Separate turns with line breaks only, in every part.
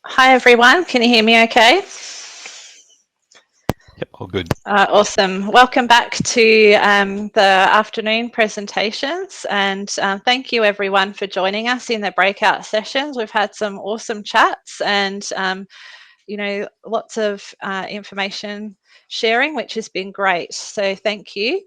Hi everyone, can you hear me okay?
Yep, all good.
Awesome. Welcome back to the afternoon presentations, and thank you everyone for joining us in the breakout sessions. We've had some awesome chats and lots of information sharing, which has been great. So thank you.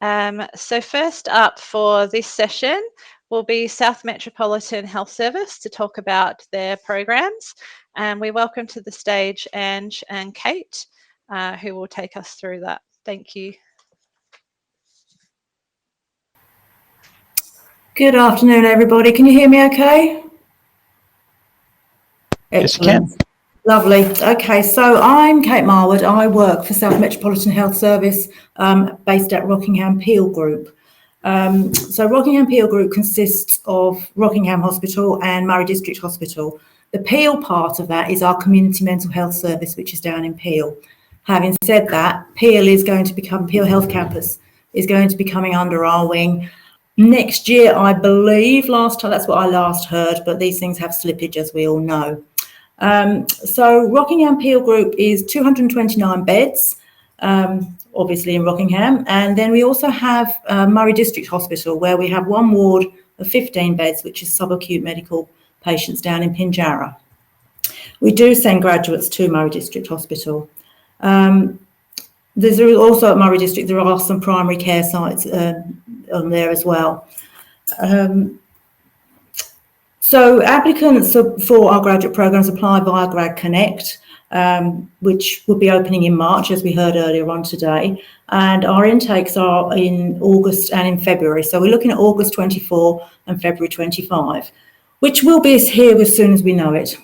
So first up for this session will be South Metropolitan Health Service to talk about their programs. And we welcome to the stage Ange and Kate, who will take us through that. Thank you.
Good afternoon, everybody. Can you hear me okay?
Yes, you can.
Lovely. Okay, so I'm Kate Marwood. I work for South Metropolitan Health Service based at Rockingham Peel Group. So Rockingham Peel Group consists of Rockingham Hospital and Murray District Hospital. The Peel part of that is our community mental health service, which is down in Peel. Having said that, Peel Health Campus is going to be coming under our wing next year, I believe. That's what I last heard, but these things have slippage, as we all know. So Rockingham Peel Group is 229 beds, obviously in Rockingham. And then we also have Murray District Hospital, where we have one ward of 15 beds, which is subacute medical patients down in Pinjarra. We do send graduates to Murray District Hospital. There's also at Murray District, there are some primary care sites on there as well. So applicants for our graduate programs apply via Grad Connect, which will be opening in March, as we heard earlier on today. And our intakes are in August and in February. So we're looking at August 24 and February 25, which will be here as soon as we know it.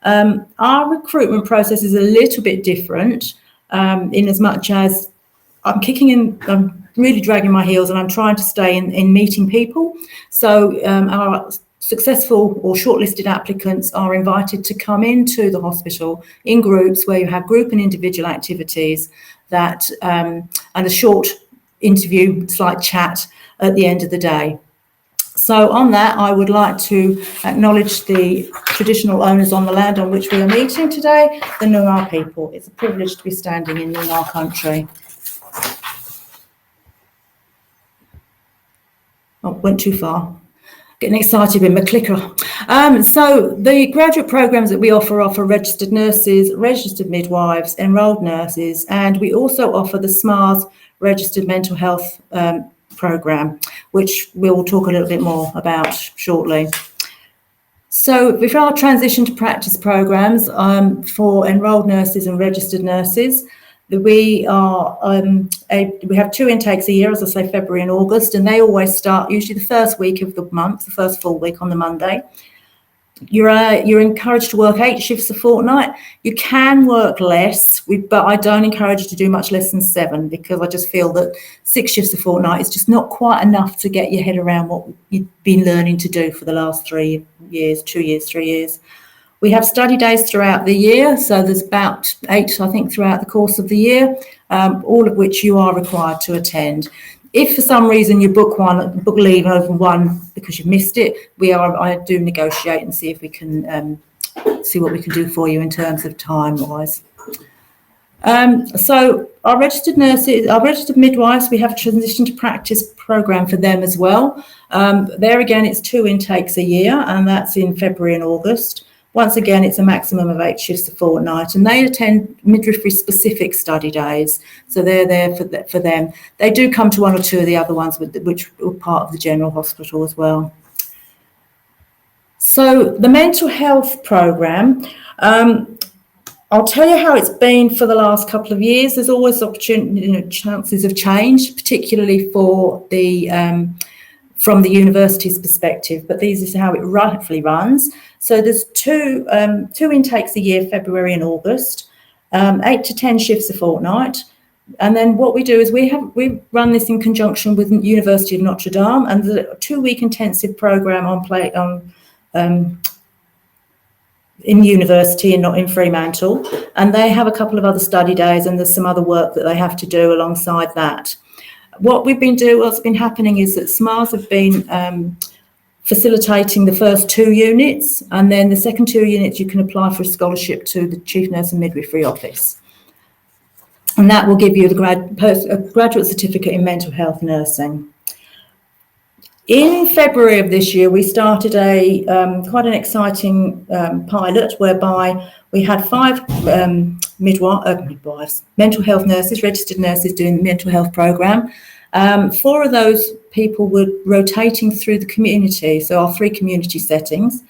Our recruitment process is a little bit different in as much as I'm really dragging my heels and I'm trying to stay in meeting people. So our successful or shortlisted applicants are invited to come into the hospital in groups where you have group and individual activities that and a short interview, slight chat at the end of the day. So on that, I would like to acknowledge the traditional owners on the land on which we are meeting today, the Noongar people. It's a privilege to be standing in Noongar country. Oh, went too far. Getting excited with my clicker. So the graduate programs that we offer for registered nurses, registered midwives, enrolled nurses, and we also offer the SMARS registered mental health program, which we'll talk a little bit more about shortly. So with our transition to practice programs for enrolled nurses and registered nurses, we have 2 intakes a year, as I say, February and August, and they always start usually the first week of the month, the first full week on the Monday. You're encouraged to work 8 shifts a fortnight. You can work less, but I don't encourage you to do much less than 7, because I just feel that 6 shifts a fortnight is just not quite enough to get your head around what you've been learning to do for the last 3 years, 2 years, 3 years. We have study days throughout the year, so there's about 8, I think, throughout the course of the year, all of which you are required to attend. If for some reason you book leave over one because you've missed it, I do negotiate and see if we can see what we can do for you in terms of time-wise. So our registered nurses, our registered midwives, we have a transition to practice program for them as well. There again, it's 2 intakes a year, and that's in February and August. Once again, it's a maximum of 8 shifts a fortnight, and they attend midwifery-specific study days, so they're there for them. They do come to 1 or 2 of the other ones, which were part of the general hospital as well. So the mental health program, I'll tell you how it's been for the last couple of years. There's always chances of change, particularly for from the university's perspective, but this is how it roughly runs. So there's 2 intakes a year, February and August, 8 to 10 shifts a fortnight. And then what we do is we run this in conjunction with the University of Notre Dame, and the 2-week intensive program in university and not in Fremantle. And they have a couple of other study days, and there's some other work that they have to do alongside that. What's been happening is that SMARS have been facilitating the first 2 units, and then the second 2 units you can apply for a scholarship to the Chief Nurse and Midwifery Office. And that will give you a graduate certificate in mental health nursing. In February of this year, we started quite an exciting pilot whereby we had 5 midwives, mental health nurses, registered nurses doing the mental health programme. 4 of those people were rotating through the community, so our 3 community settings,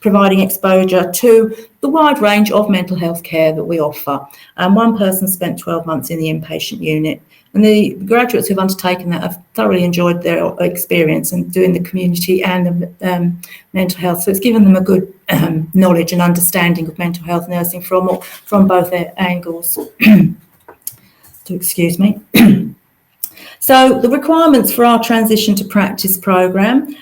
providing exposure to the wide range of mental health care that we offer. And 1 person spent 12 months in the inpatient unit. And the graduates who've undertaken that have thoroughly enjoyed their experience in doing the community and the mental health. So it's given them a good knowledge and understanding of mental health nursing from both angles. Excuse me. So the requirements for our transition to practice programme,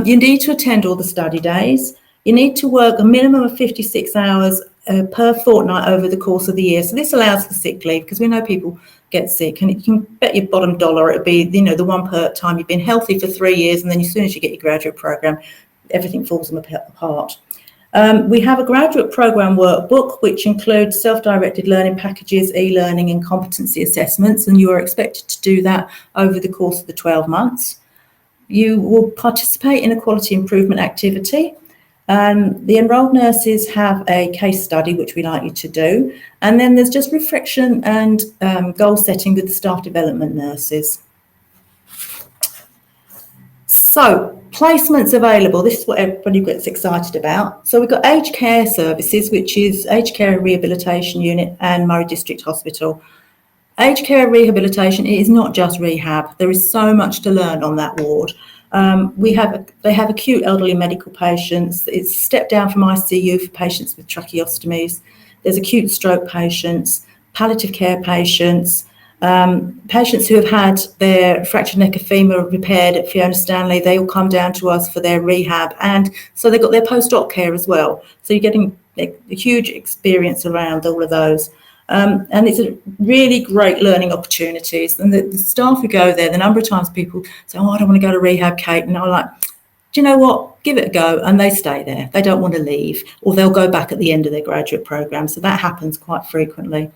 you need to attend all the study days. You need to work a minimum of 56 hours per fortnight over the course of the year. So this allows for sick leave, because we know people get sick, and you can bet your bottom dollar it'll be, the one per time you've been healthy for 3 years, and then as soon as you get your graduate programme, everything falls apart. We have a graduate programme workbook, which includes self-directed learning packages, e-learning and competency assessments, and you are expected to do that over the course of the 12 months. You will participate in a quality improvement activity. The enrolled nurses have a case study, which we like you to do. And then there's just reflection and goal setting with the staff development nurses. So, placements available. This is what everybody gets excited about. So we've got aged care services, which is aged care and rehabilitation unit and Murray District Hospital. Aged care and rehabilitation, it is not just rehab. There is so much to learn on that ward. They have acute elderly medical patients. It's a step down from ICU for patients with tracheostomies. There's acute stroke patients, palliative care patients, patients who have had their fractured neck of femur repaired at Fiona Stanley. They all come down to us for their rehab, and so they've got their post-op care as well. So you're getting a huge experience around all of those. And it's a really great learning opportunities. And the staff who go there, the number of times people say, "Oh, I don't want to go to rehab, Kate," and I'm like, "Do you know what? Give it a go." And they stay there. They don't want to leave, or they'll go back at the end of their graduate programme. So that happens quite frequently.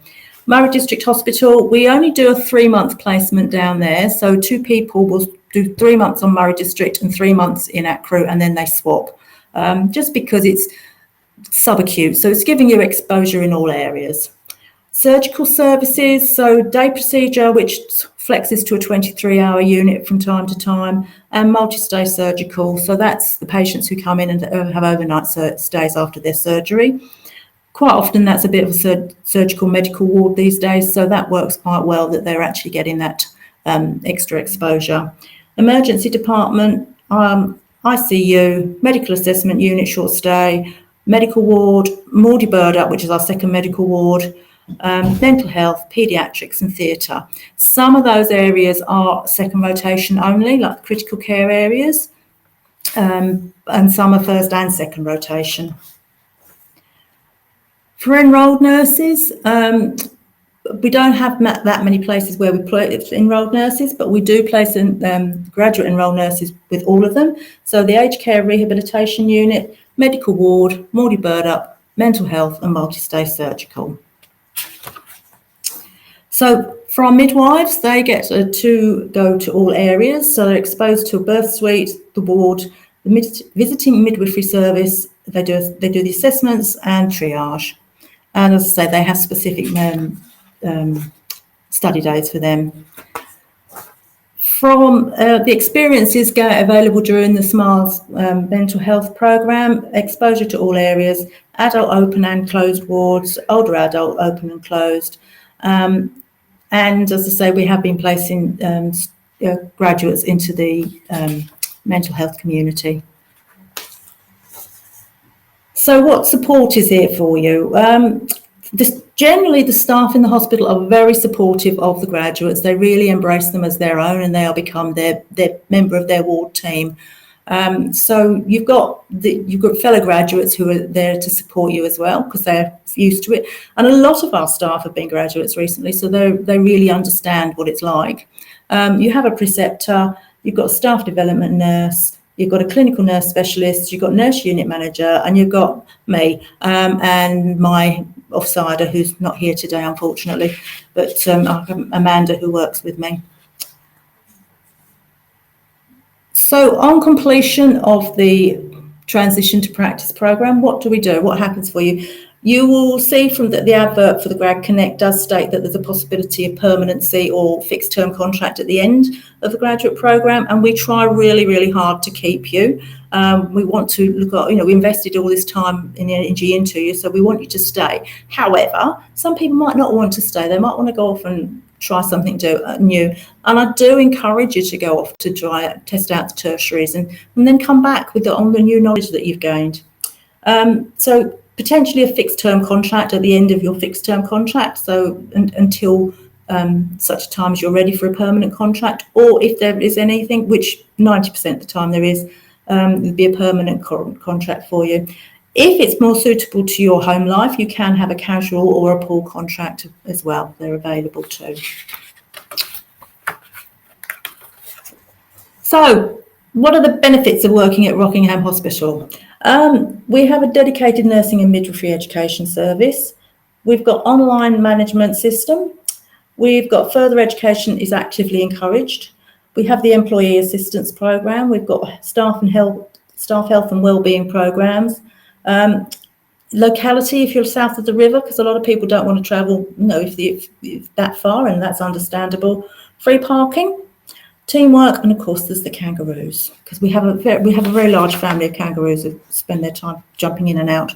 Murray District Hospital, we only do a 3-month placement down there. So 2 people will do 3 months on Murray District and 3 months in ACRU, and then they swap, just because it's subacute. So it's giving you exposure in all areas. Surgical services, so day procedure, which flexes to a 23-hour unit from time to time, and multi-stay surgical. So that's the patients who come in and have overnight stays after their surgery. Quite often that's a bit of a surgical medical ward these days, so that works quite well that they're actually getting that extra exposure. Emergency department, ICU, medical assessment unit, short stay, medical ward, Maudie Burdup, which is our second medical ward, mental health, paediatrics and theatre. Some of those areas are second rotation only, like critical care areas, and some are first and second rotation. For enrolled nurses, we don't have that many places where we place enrolled nurses, but we do place graduate enrolled nurses with all of them. So the aged care rehabilitation unit, medical ward, Maudie Burdup, mental health and multi-stay surgical. So for our midwives, they get to go to all areas. So they're exposed to a birth suite, the ward, the visiting midwifery service. They do the assessments and triage. And as I say, they have specific study days for them. From the experiences available during the SMILES mental health programme, exposure to all areas, adult open and closed wards, older adult open and closed. And as I say, we have been placing graduates into the mental health community. So what support is here for you? Generally, the staff in the hospital are very supportive of the graduates. They really embrace them as their own, and they'll become their member of their ward team. So you've got fellow graduates who are there to support you as well, because they're used to it. And a lot of our staff have been graduates recently, so they really understand what it's like. You have a preceptor, you've got a staff development nurse, you've got a clinical nurse specialist, you've got nurse unit manager, and you've got me and my offsider, who's not here today, unfortunately, but Amanda, who works with me. So on completion of the transition to practice program, what do we do? What happens for you? You will see from the advert for the Grad Connect does state that there's a possibility of permanency or fixed term contract at the end of the graduate program, and we try really, really hard to keep you. We want to look at, we invested all this time and energy into you, so we want you to stay. However, some people might not want to stay. They might want to go off and try something new. And I do encourage you to go off to test out the tertiaries and then come back with on the new knowledge that you've gained. So potentially a fixed term contract at the end of your fixed term contract. So until such time as you're ready for a permanent contract, or if there is anything, which 90% of the time there is, there'll be a permanent contract for you. If it's more suitable to your home life, you can have a casual or a pool contract as well. They're available too. So what are the benefits of working at Rockingham Hospital? We have a dedicated nursing and midwifery education service. We've got online management system. We've got further education is actively encouraged. We have the employee assistance program. We've got staff health and wellbeing programs. Locality, if you're south of the river, because a lot of people don't want to travel, if that far, and that's understandable. Free parking, teamwork, and of course there's the kangaroos, because we have a very large family of kangaroos who spend their time jumping in and out.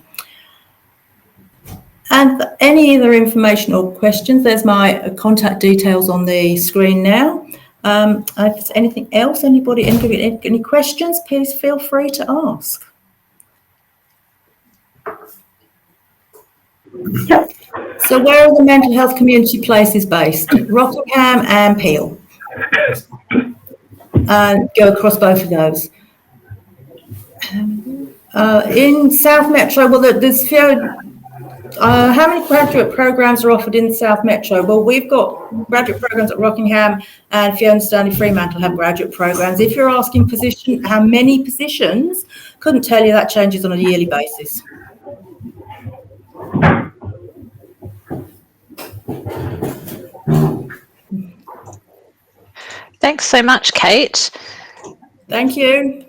And for any other information or questions, there's my contact details on the screen now. If there's anything else, anybody any questions, please feel free to ask. So where are the mental health community places based? Rockingham and Peel. And go across both of those. In South Metro, well, there's how many graduate programs are offered in South Metro? Well, we've got graduate programs at Rockingham, and Fiona Stanley Fremantle have graduate programs. If you're asking how many positions, couldn't tell you. That changes on a yearly basis.
Thanks so much, Kate.
Thank you.